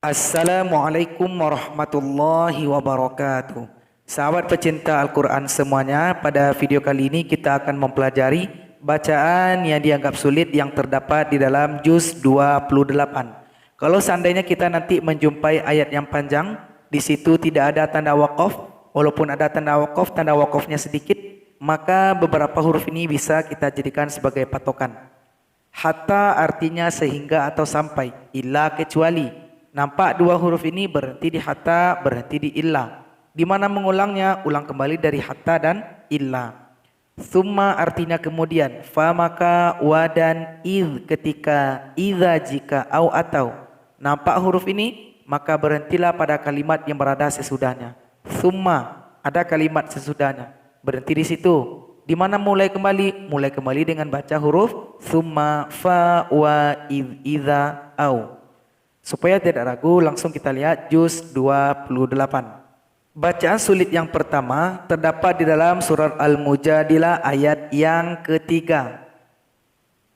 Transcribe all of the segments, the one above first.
Assalamualaikum warahmatullahi wabarakatuh. Sahabat pecinta Al-Quran semuanya, pada video kali ini kita akan mempelajari bacaan yang dianggap sulit yang terdapat di dalam juz 28. Kalau seandainya kita nanti menjumpai ayat yang panjang, di situ tidak ada tanda waqaf, walaupun ada tanda waqafnya sedikit, maka beberapa huruf ini bisa kita jadikan sebagai patokan. Hatta artinya sehingga atau sampai, illa kecuali. Nampak dua huruf ini berhenti di hatta, berhenti di illa. Di mana mengulangnya? Ulang kembali dari hatta dan illa. Summa artinya kemudian, fa maka, wa dan id ketika, idza jika, au atau. Nampak huruf ini? Maka berhentilah pada kalimat yang berada sesudahnya. Summa, ada kalimat sesudahnya. Berhenti di situ. Di mana mulai kembali? Mulai kembali dengan baca huruf summa, fa, wa, id, idza, au. Supaya tidak ragu, langsung kita lihat juz 28. Bacaan sulit yang pertama terdapat di dalam surat Al-Mujadilah ayat yang ketiga.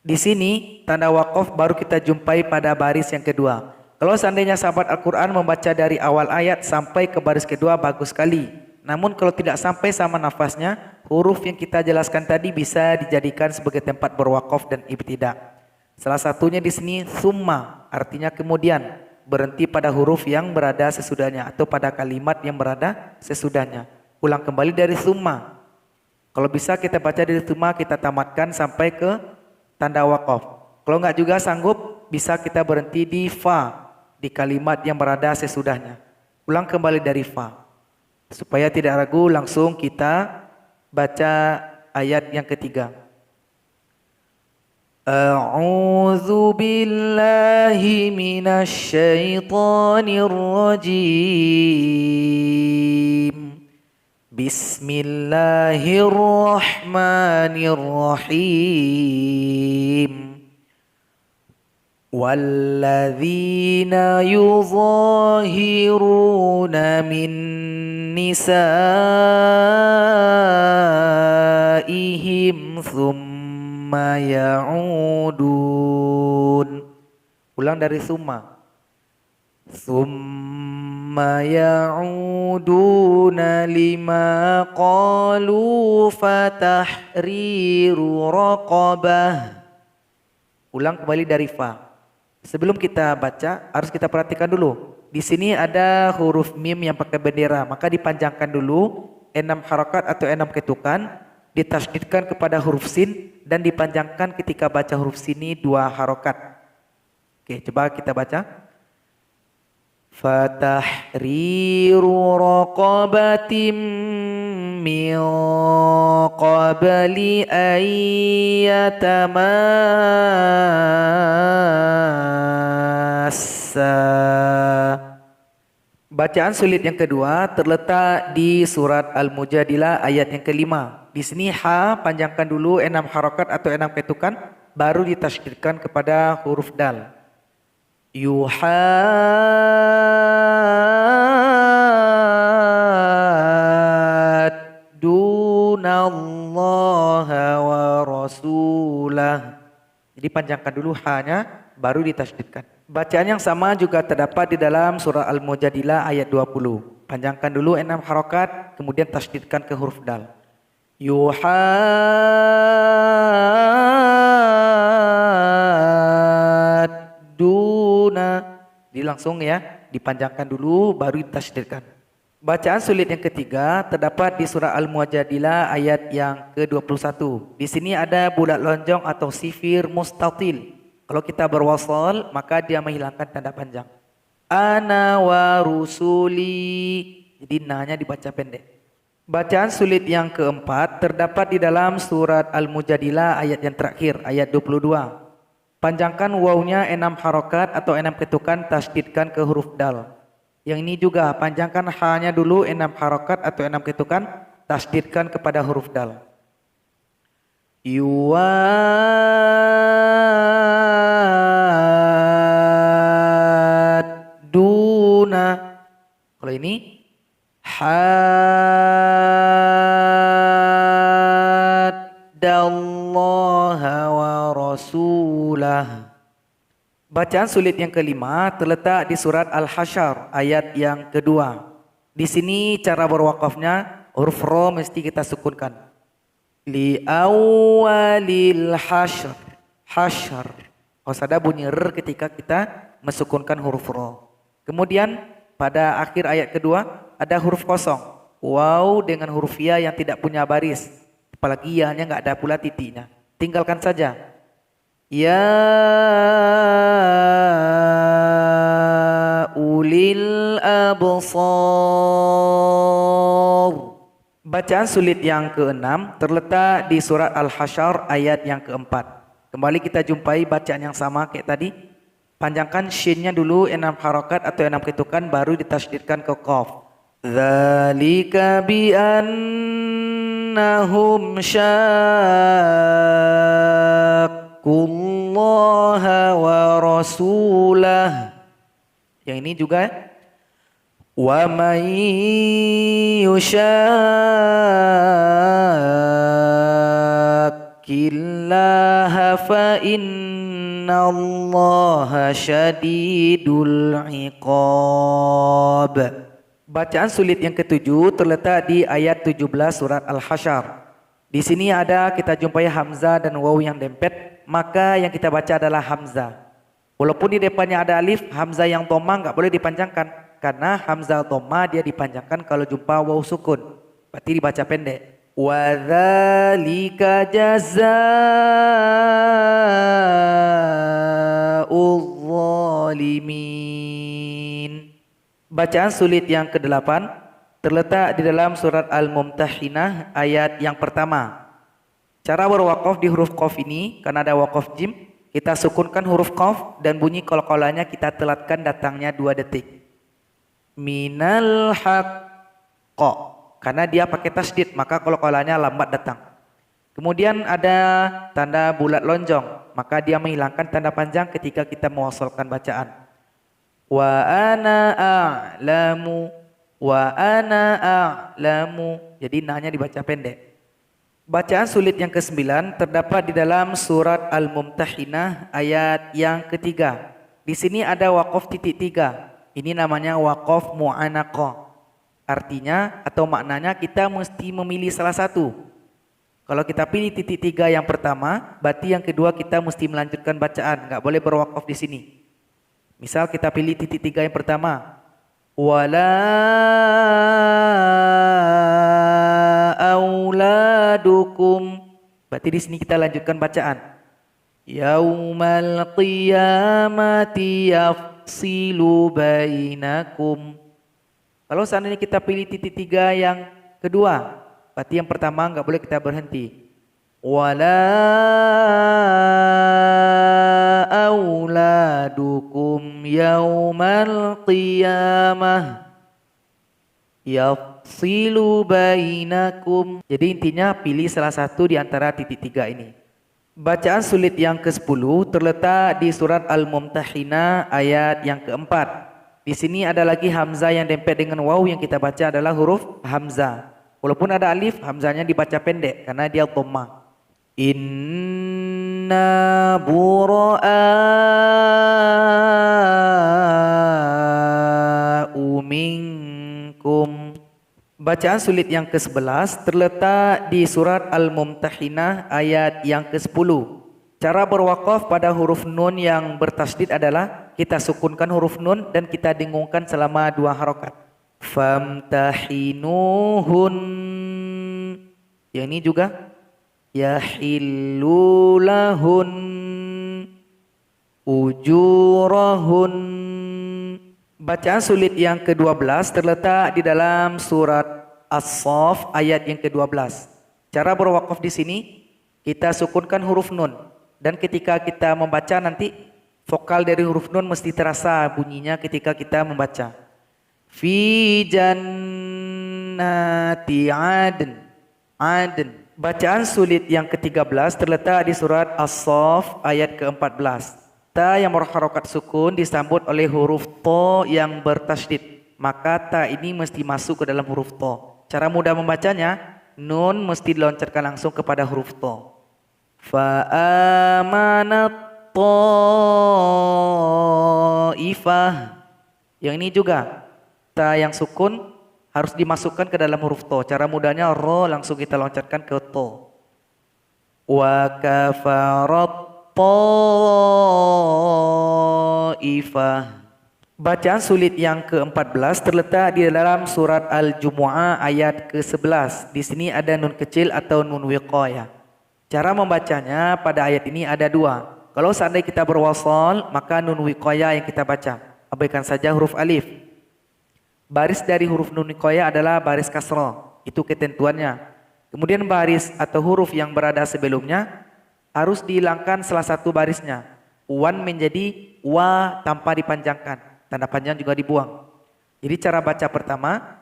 Di sini tanda waqaf baru kita jumpai pada baris yang kedua. Kalau seandainya sahabat Al-Quran membaca dari awal ayat sampai ke baris kedua bagus sekali. Namun kalau tidak sampai sama nafasnya, huruf yang kita jelaskan tadi bisa dijadikan sebagai tempat berwaqaf dan ibtidak. Salah satunya di sini summa, artinya kemudian, berhenti pada huruf yang berada sesudahnya atau pada kalimat yang berada sesudahnya. Ulang kembali dari summa. Kalau bisa kita baca dari summa, kita tamatkan sampai ke tanda waqaf. Kalau enggak juga sanggup, bisa kita berhenti di fa, di kalimat yang berada sesudahnya. Ulang kembali dari fa. Supaya tidak ragu, langsung kita baca ayat yang ketiga. A'udzu billahi minasy syaithanir rajim. Bismillahirrahmanirrahim. Walladzina yuzahiruna min nisaihim thumma ya'udun. Ulang dari summa. Thumma ya'uduna lima qalu fatahriru raqabah. Ulang kembali dari fa. Sebelum kita baca harus kita perhatikan dulu. Di sini ada huruf mim yang pakai bendera, maka dipanjangkan dulu 6 harakat atau 6 ketukan, ditasydidkan kepada huruf sin dan dipanjangkan ketika baca huruf sini 2 harokat. Oke, coba kita baca. Fatahriru raqabatim min qabli ayyatamassa. Bacaan sulit yang kedua terletak di surat Al-Mujadilah ayat yang kelima. Di sini ha panjangkan dulu 6 harokat atau 6 ketukan, baru ditasydidkan kepada huruf dal. Yuhaddunallaha wa rasulah. Jadi panjangkan dulu ha-nya, baru ditasydidkan. Bacaan yang sama juga terdapat di dalam surah Al-Mujadilah ayat 20. Panjangkan dulu 6 harokat, kemudian tasydidkan ke huruf dal. Yuhadduna. Jadi langsung ya, dipanjangkan dulu baru ditasydidkan. Bacaan sulit yang ketiga terdapat di surah Al-Mujadilah ayat yang ke-21. Di sini ada bulat lonjong atau sifir mustatil. Kalau kita berwasal, maka dia menghilangkan tanda panjang. Ana wa rusuli. Jadi na-nya dibaca pendek. Bacaan sulit yang keempat terdapat di dalam surat Al-Mujadilah ayat yang terakhir, ayat 22. Panjangkan wawnya 6 harokat atau 6 ketukan, tasydidkan ke huruf dal. Yang ini juga panjangkan ha-nya dulu 6 harokat atau 6 ketukan, tasydidkan kepada huruf dal. Yuwadduna. Kalau ini haddallaha wa rasulah. Bacaan sulit yang kelima terletak di surat Al-Hasyr ayat yang kedua. Di sini cara berwakafnya huruf ro mesti kita sukunkan. Li awalil hasyr. Hasyr. Harus ada bunyi r ketika kita mensukunkan huruf ro. Kemudian pada akhir ayat kedua ada huruf kosong. Waw dengan huruf ya yang tidak punya baris. Apalagi ya-nya nggak ada pula titiknya. Tinggalkan saja. Ya ulil absar. Bacaan sulit yang keenam terletak di surat Al-Hasyr ayat yang keempat. Kembali kita jumpai bacaan yang sama kayak tadi. Panjangkan shinnya dulu 6 harakat atau 6 ketukan baru ditasydidkan ke qaf. Dzalika bi annahum syaqqullaha wa rasulah. Yang ini juga wa may yushaqqillaha fa innallaha syadidul iqab. Bacaan sulit yang ketujuh terletak di ayat 17 surat Al-Hasyr. Di sini ada kita jumpai hamzah dan waw yang dempet, maka yang kita baca adalah hamzah. Walaupun di depannya ada alif, hamzah yang dhamma enggak boleh dipanjangkan karena hamzah dhamma dia dipanjangkan kalau jumpa waw sukun. Berarti dibaca pendek. Wa dzalika jazaa'ul zalimin. Bacaan sulit yang ke-8 terletak di dalam surat Al-Mumtahinah ayat yang pertama. Cara berwakaf di huruf qaf ini karena ada wakaf jim, kita sukunkan huruf qaf dan bunyi qalqalanya kita telatkan datangnya 2 detik. Minal haqqa. Karena dia pakai tasydid maka qalqalanya lambat datang. Kemudian ada tanda bulat lonjong, maka dia menghilangkan tanda panjang ketika kita mewasalkan bacaan. Wa ana a'lamu. Wa ana a'lamu. Jadi na-nya dibaca pendek. Bacaan sulit yang ke-9 terdapat di dalam surat Al-Mumtahinah ayat yang ketiga. Di sini ada waqaf titik 3. Ini namanya waqaf mu'anaqah. Artinya atau maknanya kita mesti memilih salah satu. Kalau kita pilih titik 3 yang pertama, berarti yang kedua kita mesti melanjutkan bacaan, enggak boleh berwaqaf di sini. Misal kita pilih titik 3 yang pertama. Wala auladukum. Berarti di sini kita lanjutkan bacaan. Yaumal qiyamati yafsilu bainakum. Kalau seandainya kita pilih titik 3 yang kedua, berarti yang pertama enggak boleh kita berhenti. Wala auladukum yaumal qiyamah yafsilu bainakum. Jadi intinya pilih salah satu di antara titik 3 ini. Bacaan sulit yang ke-10 terletak di surat Al-Mumtahinah ayat yang keempat. Di sini ada lagi hamzah yang dempet dengan waw, yang kita baca adalah huruf hamzah. Walaupun ada alif, hamzahnya dibaca pendek karena dia dhamma. Inna bura'a'u minkum. Bacaan sulit yang ke-11 terletak di surat Al-Mumtahinah ayat yang ke-10. Cara berwakaf pada huruf nun yang bertasydid adalah kita sukunkan huruf nun dan kita dengungkan selama 2 harakat. Famtahinuhun. Yang ini juga yahillu lahun ujurahun. Bacaan sulit yang ke-12 terletak di dalam surat As-Saff ayat yang ke-12. Cara berwakaf di sini kita sukunkan huruf nun dan ketika kita membaca nanti vokal dari huruf nun mesti terasa bunyinya ketika kita membaca. Fi jannati adn. Adn. Bacaan sulit yang ke-13 terletak di surat As-Saff ayat ke-14. Ta yang berharokat sukun disambut oleh huruf to yang bertasydid. Maka ta ini mesti masuk ke dalam huruf to. Cara mudah membacanya, nun mesti diloncarkan langsung kepada huruf to. Fa amanat ta'ifah. Yang ini juga ta yang sukun harus dimasukkan ke dalam huruf to. Cara mudahnya ro langsung kita loncatkan ke to. Wa kafarat ta'ifah. Bacaan sulit yang ke-14 terletak di dalam surat Al-Jumu'ah ayat ke-11. Di sini ada nun kecil atau nun wiqayah. Cara membacanya pada ayat ini ada dua. Kalau seandainya kita berwasal, maka nun wiqayah yang kita baca. Abaikan saja huruf alif. Baris dari huruf nun wiqayah adalah baris kasrah. Itu ketentuannya. Kemudian baris atau huruf yang berada sebelumnya harus dihilangkan salah satu barisnya. Wan menjadi wa tanpa dipanjangkan. Tanda panjang juga dibuang. Jadi cara baca pertama,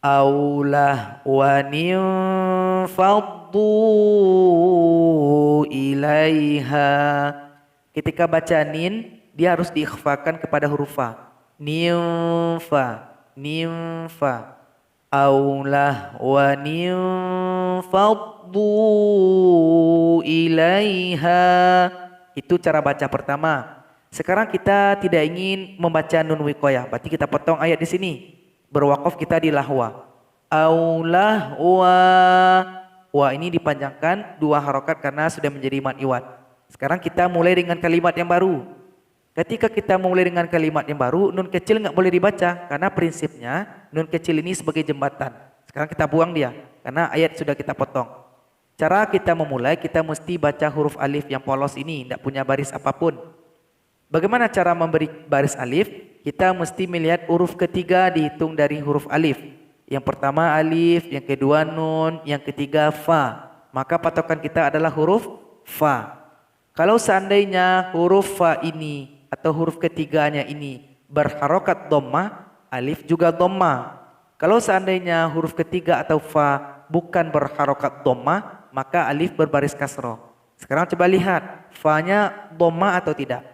aulah wa ninfaddu ilaiha. Ketika baca nin, dia harus diikhfakan kepada huruf fa. Ninfa, ninfa. Aulah wa ninfaddu ilaiha. Itu cara baca pertama. Sekarang kita tidak ingin membaca nun wiqayah, berarti kita potong ayat di sini. Berwakaf kita di lahwa. Aulah wa ini dipanjangkan dua harokat karena sudah menjadi mad iwad. Sekarang kita mulai dengan kalimat yang baru. Ketika kita mulai dengan kalimat yang baru, nun kecil nggak boleh dibaca karena prinsipnya nun kecil ini sebagai jembatan. Sekarang kita buang dia karena ayat sudah kita potong. Cara kita memulai, kita mesti baca huruf alif yang polos ini, tidak punya baris apapun. Bagaimana cara memberi baris alif? Kita mesti melihat huruf ketiga dihitung dari huruf alif. Yang pertama alif, yang kedua nun, yang ketiga fa. Maka patokan kita adalah huruf fa. Kalau seandainya huruf fa ini atau huruf ketiganya ini berharokat dhammah, alif juga dhammah. Kalau seandainya huruf ketiga atau fa bukan berharokat dhammah, maka alif berbaris kasroh. Sekarang coba lihat, fa-nya dhammah atau tidak?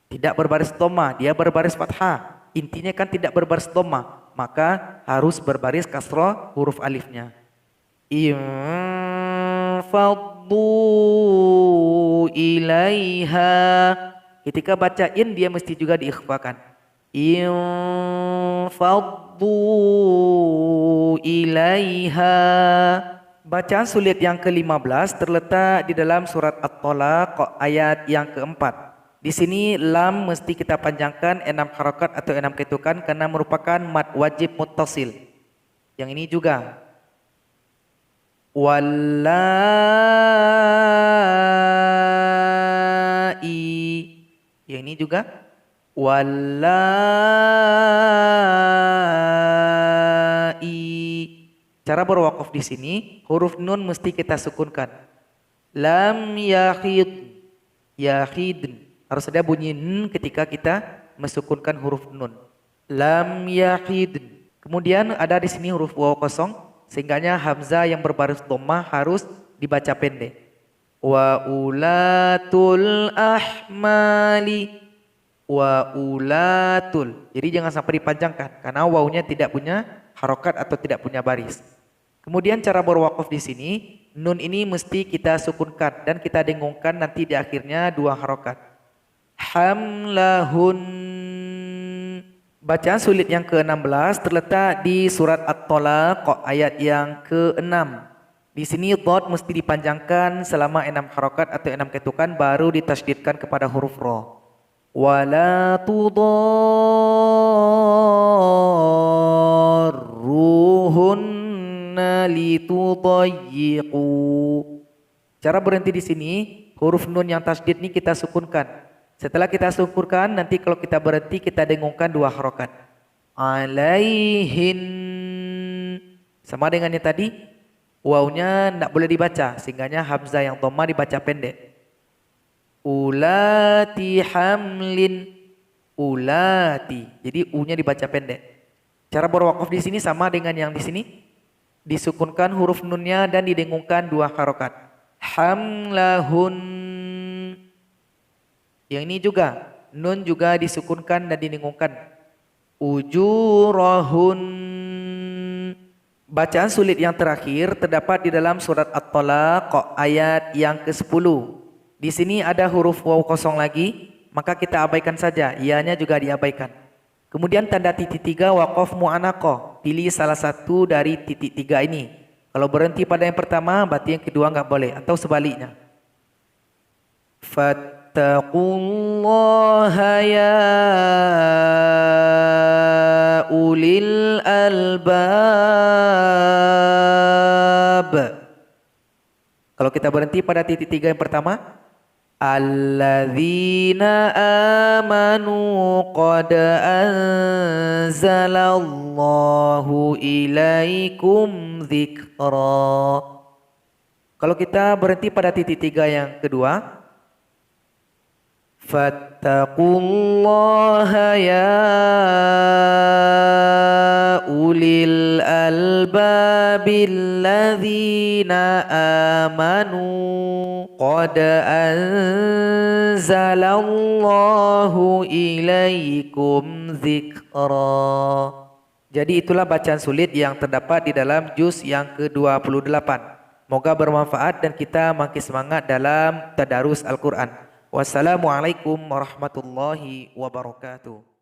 Tidak berbaris dhammah, dia berbaris fathah. Intinya kan tidak berbaris dhammah, maka harus berbaris kasroh huruf alifnya. Infaddu ilaiha. Ketika baca in dia mesti juga diikhfakan. Infaddu ilaiha. Bacaan sulit yang ke-15 terletak di dalam surat At-Talaq ayat yang keempat. Di sini lam mesti kita panjangkan 6 harokat atau 6 ketukan karena merupakan mad wajib muttasil. Yang ini juga. Wallai. Yang ini juga. Wallai. Cara berwakaf di sini, huruf nun mesti kita sukunkan. Lam yakhid. Yakhid. Harus ada bunyi n ketika kita mensukunkan huruf nun. Lam yakhid. Kemudian ada di sini huruf waw kosong, sehingganya hamzah yang berbaris dhammah harus dibaca pendek. Wa ulatul ahmali. Wa ulatul. Jadi jangan sampai dipanjangkan karena wawnya tidak punya harokat atau tidak punya baris. Kemudian cara berwakaf di sini, nun ini mesti kita sukunkan dan kita dengungkan nanti di akhirnya 2 harokat. Hamlahun. Bacaan sulit yang ke-16 terletak di surat At-Talaq ayat yang ke-6. Di sini dhad mesti dipanjangkan selama 6 harokat atau 6 ketukan baru ditasydidkan kepada huruf ra. Wala tudarruhunna litudayyiqu. Cara berhenti di sini, huruf nun yang tasydid ini kita sukunkan. Setelah kita sukurkan, nanti kalau kita berhenti kita dengungkan 2 harokat. Alaihin. Sama dengan yang tadi, wawnya tidak boleh dibaca, sehingganya hamzah yang dhammah dibaca pendek. Ulati hamlin. Ulati. Jadi u-nya dibaca pendek. Cara berwakaf di sini sama dengan yang di sini. Disukunkan huruf nunnya dan didengungkan 2 harokat. Hamlahun. Yang ini juga nun juga disukunkan dan didengungkan. Ujurahun. Bacaan sulit yang terakhir terdapat di dalam surat At-Talaq ayat yang ke-10. Di sini ada huruf waw kosong lagi, maka kita abaikan saja, ianya juga diabaikan. Kemudian tanda titik 3 waqaf mu'anaqah. Pilih salah satu dari titik 3 ini. Kalau berhenti pada yang pertama, berarti yang kedua enggak boleh atau sebaliknya. Fattaqullaha ya ulil albab. Kalau kita berhenti pada titik 3 yang pertama, alladzina amanu qad anzalallahu ilaikum dzikra. Kalau kita berhenti pada titik 3 yang kedua, fattaqullaha ya ulil albabilladzina amanu qad anzalallahu ilaikum dzikra. Jadi itulah bacaan sulit yang terdapat di dalam juz yang ke-28. Moga bermanfaat dan kita makin semangat dalam tadarus Al-Quran. Wassalamualaikum warahmatullahi wabarakatuh.